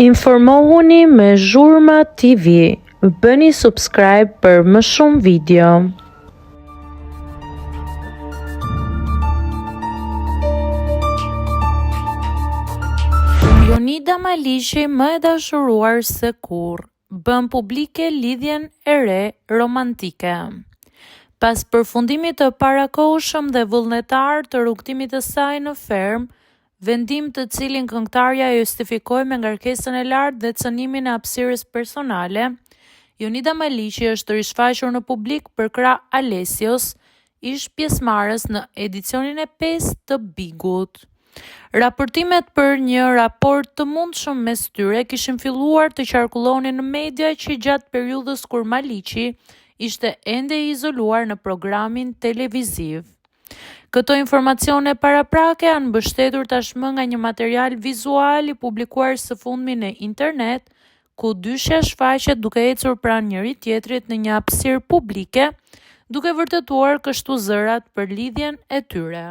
Informohuni me Zhurma TV. Bëni subscribe për më shumë video. Jonida Maliqi, më e dashuruar se kurrë, bën publike lidhjen e re romantike. Pas përfundimit të parakohshëm dhe vullnetar të rrugtimit të saj në ferm, vendim të cilin këngëtarja e justifikoi me ngarkesën e lartë dhe cënimin e hapësirës personale, Jonida Maliqi është rishfaqur në publik për krah Alesios, ish pjesëmarrës në edicionin e 5 të Bigut. Raportimet për një raport të mundshëm mes tyre kishin filluar të qarkullonin në media që gjatë periudhës kur Maliqi ishte ende i izoluar në programin televiziv. Këto informacione paraprake janë mbështetur tashmë nga një material vizual i publikuar së fundmi në internet, ku dyshja shfaqet duke ecur pranë njëri tjetrit në një hapësirë publike, duke vërtetuar kështu zërat për lidhjen e tyre.